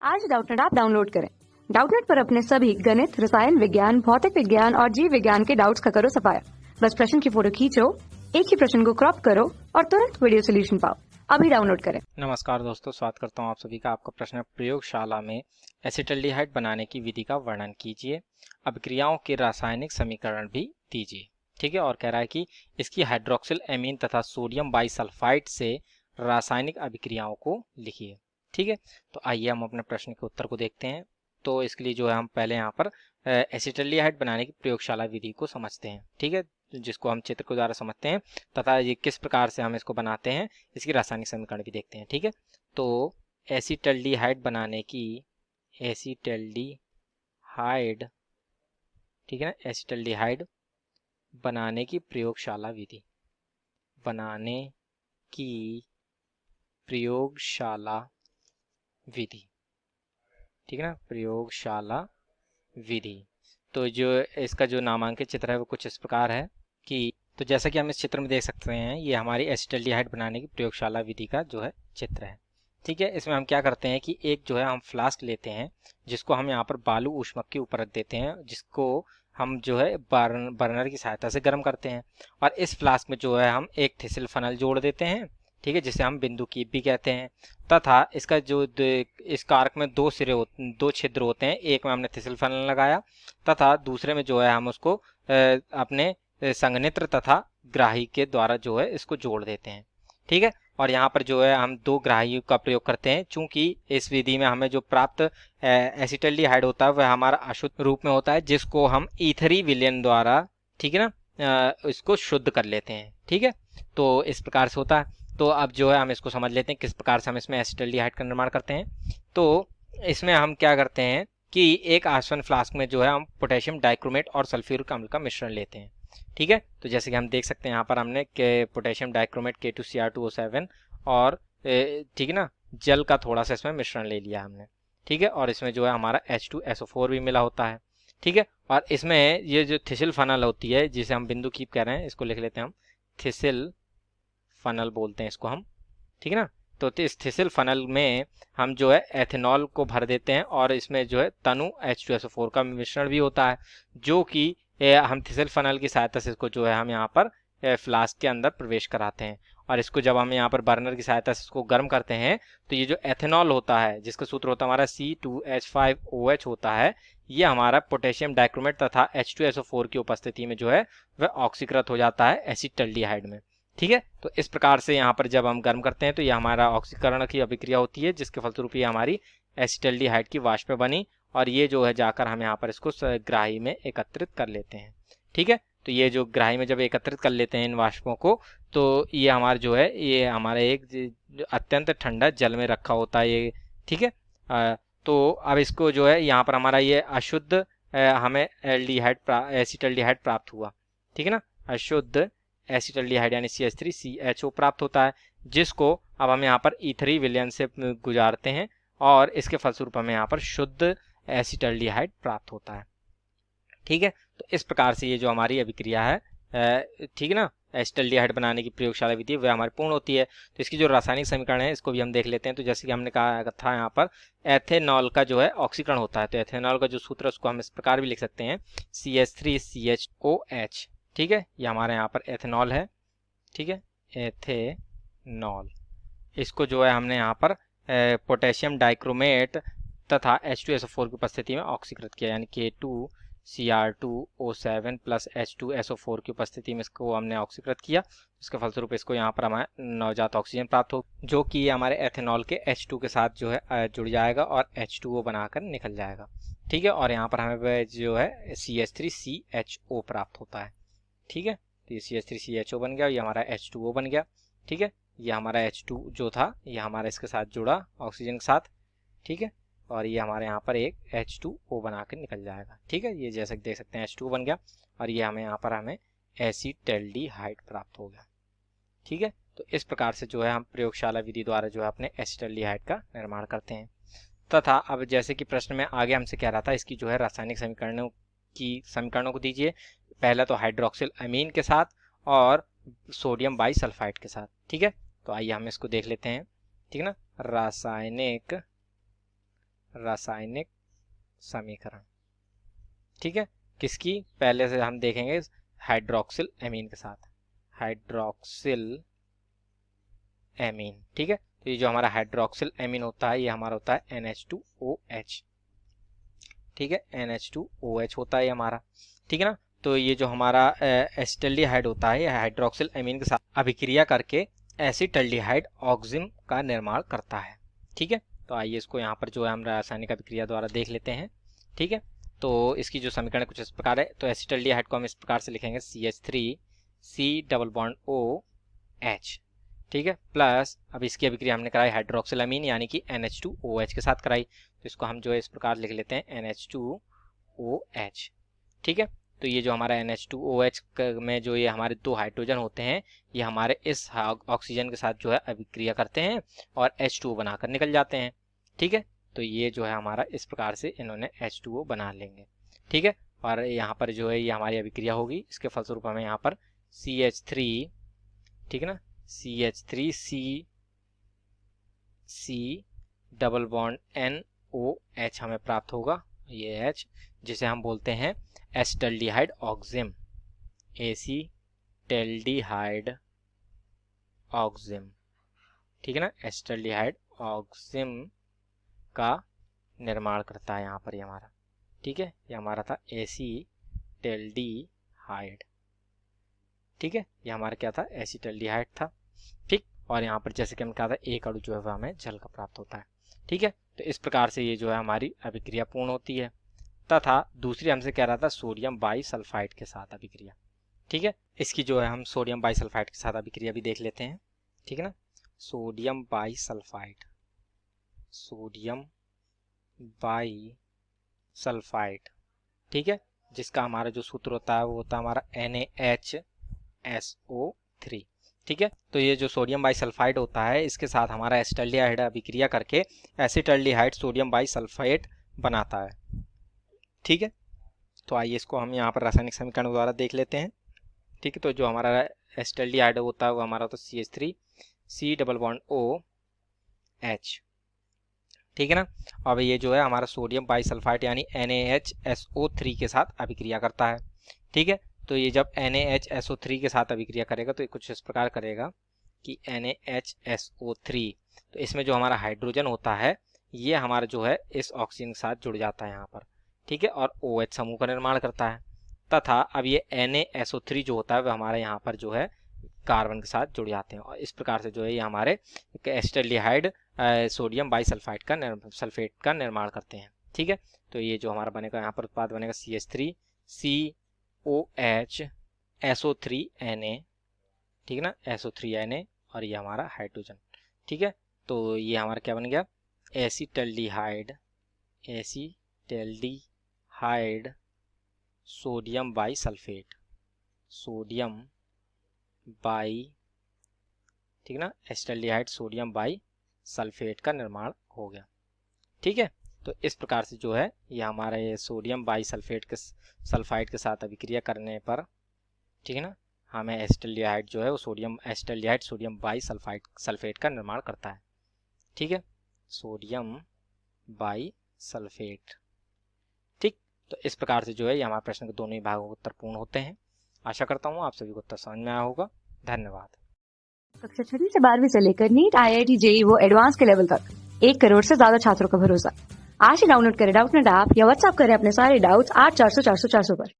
आज Doubtnut app download करें। Doubtnut पर अपने सभी गणित, रसायन विज्ञान, भौतिक विज्ञान और जीव विज्ञान के डाउट्स का करो सफाया। बस प्रश्न की फोटो खींचो, एक ही प्रश्न को क्रॉप करो और तुरंत वीडियो सोल्यूशन पाओ। अभी डाउनलोड करें। नमस्कार दोस्तों, स्वागत करता हूं आप सभी का। आपका प्रश्न है, प्रयोगशाला में एसिटल्डिहाइड बनाने की विधि का वर्णन कीजिए, अभिक्रियाओं के रासायनिक समीकरण भी दीजिए। ठीक है, और कह रहा है कि इसकी हाइड्रोक्सिल एमीन तथा सोडियम बाइसल्फाइड से रासायनिक अभिक्रियाओं को लिखिए। ठीक है, तो आइए हम अपने प्रश्न के उत्तर को देखते हैं। तो इसके लिए जो है हम पहले यहाँ पर एसिटल्डिहाइड बनाने की प्रयोगशाला विधि को समझते हैं। ठीक है, जिसको हम चित्र के द्वारा समझते हैं तथा ये किस प्रकार से हम इसको बनाते हैं, इसकी रासायनिक समीकरण भी देखते हैं। ठीक है, तो एसिटल्डिहाइड बनाने की एसिटल्डिहाइड ठीक है ना, एसिटल्डिहाइड बनाने की प्रयोगशाला विधि, बनाने की प्रयोगशाला विधि। ठीक है ना, प्रयोगशाला विधि। तो जो इसका जो नामांकित चित्र है वो कुछ इस प्रकार है कि तो जैसा कि हम इस चित्र में देख सकते हैं, ये हमारी एसिटल्डिहाइड बनाने की प्रयोगशाला विधि का जो है चित्र है। ठीक है, इसमें हम क्या करते हैं कि एक जो है हम फ्लास्क लेते हैं, जिसको हम यहाँ पर बालू ऊष्मक के ऊपर रख देते हैं, जिसको हम जो है बर्नर की सहायता से गर्म करते हैं। और इस फ्लास्क में जो है हम एक थिसिल फनल जोड़ देते हैं। ठीक है, जिसे हम बिंदु कीप भी कहते हैं। तथा इसका जो इस कारक में दो छिद्र होते हैं। एक में हमने थिसिल फनल लगाया तथा दूसरे में जो है हम उसको अपने संघनित्र तथा ग्राही के द्वारा जो है इसको जोड़ देते हैं। ठीक है, और यहाँ पर जो है हम दो ग्राही का प्रयोग करते हैं, चूंकि इस विधि में हमें जो प्राप्त एसिटल्डिहाइड होता है वह हमारा अशुद्ध रूप में होता है, जिसको हम ईथरी विलयन द्वारा, ठीक है ना, इसको शुद्ध कर लेते हैं। ठीक है, तो इस प्रकार से होता है। तो अब जो है हम इसको समझ लेते हैं किस प्रकार से हम इसमें एसिटल्डिहाइड का निर्माण करते हैं। तो इसमें हम क्या करते हैं कि एक आसवन फ्लास्क में जो है हम पोटेशियम डाइक्रोमेट और सल्फ्यूरिक अम्ल का मिश्रण लेते हैं। ठीक है, तो जैसे कि हम देख सकते हैं यहाँ पर हमने पोटेशियम डाइक्रोमेट K2Cr2O7 और ठीक है ना, जल का थोड़ा सा इसमें मिश्रण ले लिया हमने। ठीक है, और इसमें जो है हमारा H2SO4 भी मिला होता है। ठीक है, और इसमें ये जो थिसिल फनल होती है, जिसे हम बिंदु कीप कह रहे हैं, इसको लिख लेते हैं हम, थिसिल फनल बोलते हैं इसको हम। ठीक है ना, तो इस थिसिल फनल में हम जो है एथेनॉल को भर देते हैं और इसमें जो है तनु H2SO4 का मिश्रण भी होता है, जो कि हम थिसिल फनल की सहायता से इसको जो है हम यहाँ पर फ्लास्क के अंदर प्रवेश कराते हैं। और इसको जब हम यहाँ पर बर्नर की सहायता से इसको गर्म करते हैं, तो ये जो एथेनॉल होता है, जिसका सूत्र होता है हमारा C2H5OH होता है, ये हमारा पोटेशियम डाइक्रोमेट तथा H2SO4 की उपस्थिति में जो है वह ऑक्सीकृत हो जाता है एसिटल्डिहाइड में। ठीक है, तो इस प्रकार से यहाँ पर जब हम गर्म करते हैं तो ये हमारा ऑक्सीकरण की अभिक्रिया होती है, जिसके फलस्वरूप ये हमारी एसिटल्डिहाइड की वाष्प बनी और ये जो है जाकर हम यहाँ पर इसको ग्राही में एकत्रित कर लेते हैं। ठीक है, तो ये जो ग्राही में जब एकत्रित कर लेते हैं इन वाष्पों को, तो ये हमारा जो है ये हमारा एक अत्यंत ठंडा जल में रखा होता है ये। ठीक है, तो अब इसको जो है यहाँ पर हमारा ये अशुद्ध हमें एसिटल्डिहाइड प्राप्त हुआ। ठीक है ना, अशुद्ध एसिटल्डिहाइड यानी CH3CHO प्राप्त होता है, जिसको अब हम यहाँ पर ईथरी विलयन से गुजारते हैं और इसके फलस्वरूप हमें यहाँ पर शुद्ध एसिटल्डिहाइड प्राप्त होता है। ठीक है, तो इस प्रकार से ये जो हमारी अभिक्रिया है, ठीक है ना, एसिटल्डिहाइड बनाने की प्रयोगशाला विधि वह हमारी पूर्ण होती है। तो इसकी जो रासायनिक समीकरण है इसको भी हम देख लेते हैं। तो जैसे कि हमने कहा था, यहाँ पर एथेनॉल का जो है ऑक्सीकरण होता है, तो एथेनॉल का जो सूत्र है उसको हम इस प्रकार भी लिख सकते हैं, CH3CHOH। ठीक है, ये हमारे यहाँ पर एथेनॉल है। ठीक है, एथेनॉल, इसको जो है हमने यहाँ पर पोटेशियम डाइक्रोमेट तथा H2SO4 की उपस्थिति में ऑक्सीकृत किया, यानी K2Cr2O7 प्लस H2SO4 की उपस्थिति में इसको हमने ऑक्सीकृत किया। इसके फलस्वरूप इसको यहाँ पर हमें नवजात ऑक्सीजन प्राप्त हो, जो कि हमारे एथेनॉल के H2 के साथ जो है जुड़ जाएगा और H2O बनाकर निकल जाएगा। ठीक है, और यहाँ पर हमें जो है CH3CHO प्राप्त होता है। ठीक है, तो ये CH3CHO बन गया, ये हमारा H2O बन गया। ठीक है, ये हमारा H2 जो था ये हमारा इसके साथ जुड़ा ऑक्सीजन के साथ। ठीक है, और ये हमारे यहाँ पर एक H2O बना के निकल जाएगा। ठीक है, ये जैसे देख सकते हैं H2O बन गया और ये हमें यहाँ पर हमें एसिटल्डिहाइड प्राप्त हो गया। ठीक है, तो इस प्रकार से जो है हम प्रयोगशाला विधि द्वारा जो है अपने एसिटल्डिहाइड का निर्माण करते हैं। तथा अब जैसे कि प्रश्न में आगे हमसे कह रहा था, इसकी जो है रासायनिक समीकरणों को दीजिए। पहला तो हाइड्रोक्सिल अमीन के साथ और सोडियम बाइसल्फाइड के साथ। ठीक है, तो आइए हम इसको देख लेते हैं। ठीक है ना, रासायनिक रासायनिक समीकरण। ठीक है, किसकी? पहले से हम देखेंगे हाइड्रोक्सिल एमीन के साथ, हाइड्रोक्सिल एमीन। ठीक है, तो ये जो हमारा हाइड्रोक्सिल एमीन होता है ये हमारा होता है NH2OH। ठीक है, NH2OH होता है ये हमारा। ठीक है ना, तो ये जो हमारा एसिटाल्डिहाइड होता है ये हाइड्रोक्सिल एमीन के साथ अभिक्रिया करके एसिटाल्डिहाइड ऑक्सिम का निर्माण करता है। ठीक है, तो आइए इसको यहाँ पर जो है हम रासायनिक अभिक्रिया द्वारा देख लेते हैं। ठीक है, तो इसकी जो समीकरण कुछ इस प्रकार है। तो एसिटाल्डिहाइड को हम इस प्रकार से लिखेंगे CH3C+OH। ठीक है, प्लस अब इसकी अभिक्रिया हमने कराई हाइड्रोक्सिल अमीन यानी कि NH2OH के साथ कराई, तो इसको हम जो है इस प्रकार लिख लेते हैं NH2OH। ठीक है, तो ये जो हमारा NH2OH में जो ये हमारे 2 हाइड्रोजन होते हैं ये हमारे इस ऑक्सीजन के साथ जो है अभिक्रिया करते हैं और H2O बनाकर निकल जाते हैं। ठीक है, तो ये जो है हमारा इस प्रकार से इन्होंने H2O बना लेंगे। ठीक है, और यहाँ पर जो है ये हमारी अभिक्रिया होगी, इसके फलस्वरूप हमें यहाँ पर CH3, ठीक है ना, CH3CC NOH हमें प्राप्त होगा, ये H, जिसे हम बोलते हैं एसिटाल्डिहाइड ऑक्सिम, एसिटाल्डिहाइड ऑक्सिम। ठीक है ना, एसिटाल्डिहाइड ऑक्सिम का निर्माण करता है यहाँ पर ये हमारा। ठीक है, ये हमारा था एसिटाल्डिहाइड। ठीक है, ये हमारा क्या था? एसिटाल्डिहाइड था। ठीक, और यहाँ पर जैसे कि हमने कहा था एक अणु जो है वह हमें जल का प्राप्त होता है। ठीक है, तो इस प्रकार से ये जो है हमारी अभिक्रिया पूर्ण होती है। तथा दूसरी हमसे कह रहा था सोडियम बाईसल्फाइड के साथ अभिक्रिया। ठीक है, इसकी जो है हम सोडियम बाईसल्फाइड के साथ अभिक्रिया भी देख लेते हैं। ठीक है ना, सोडियम बाईसल्फाइड, सोडियम बाईसल्फाइड। ठीक है, जिसका हमारा जो सूत्र होता है वो होता है हमारा NaHSO3। ठीक है, तो ये जो सोडियम बाईसल्फाइड होता है इसके साथ हमारा एसिटाल्डिहाइड अभिक्रिया करके एसिटाल्डिहाइड सोडियम बाईसल्फाइड बनाता है। ठीक है, तो आइए इसको हम यहाँ पर रासायनिक समीकरण द्वारा देख लेते हैं। ठीक है, तो जो हमारा एसिटाल्डिहाइड होता है वो हमारा होता है CH3C+OH। ठीक है ना, अब ये जो है हमारा सोडियम बाईसल्फाइड यानी NaHSO3 के साथ अभिक्रिया करता है। ठीक है, तो ये जब NaHSO3 के साथ अभिक्रिया करेगा तो ये कुछ इस प्रकार करेगा कि NaHSO3, तो इसमें जो हमारा हाइड्रोजन होता है ये हमारा जो है इस ऑक्सीजन के साथ जुड़ जाता है यहाँ पर। ठीक है, और OH समूह का निर्माण करता है। तथा अब ये NaSO3 जो होता है वह हमारे यहाँ पर जो है कार्बन के साथ जुड़ जाते हैं और इस प्रकार से जो है ये हमारे एसिटाल्डिहाइड सोडियम बाईसल्फाइड का सल्फेट का निर्माण करते हैं। ठीक है, तो ये जो हमारा बनेगा यहाँ पर उत्पाद बनेगा CH3COHSO3Na। ठीक है ना, SO3Na, और ये हमारा हाइड्रोजन। ठीक है, तो ये हमारा क्या बन गया? Acetaldehyde, acetaldehyde sodium bisulphate, sodium bi, ठीक है ना, एसिटाल्डिहाइड सोडियम बाईसल्फेट का निर्माण हो गया। ठीक है, तो इस प्रकार से जो है ये हमारा ये सोडियम बाईसल्फेट के सल्फाइड के साथ अभिक्रिया करने पर, ठीक है ना, हमें एसिटाल्डिहाइड जो है वो एसिटाल्डिहाइड सोडियम बाईसल्फेट का निर्माण करता है। ठीक है, सोडियम बाईसल्फेट। ठीक, तो इस प्रकार से जो है ये हमारे प्रश्न के दोनों ही भागों के उत्तर पूर्ण होते हैं। आशा करता हूँ आप सभी को उत्तर समझ में आया होगा। धन्यवाद। कक्षा 6 से 12वीं से लेकर नीट, IIT, JEE वो एडवांस के लेवल तक 1 करोड़ से ज्यादा छात्रों का भरोसा। आज ही डाउनलोड करें डाउटनेट ऐप या व्हाट्सएप करें अपने सारे डाउट्स 8400 400 400 पर।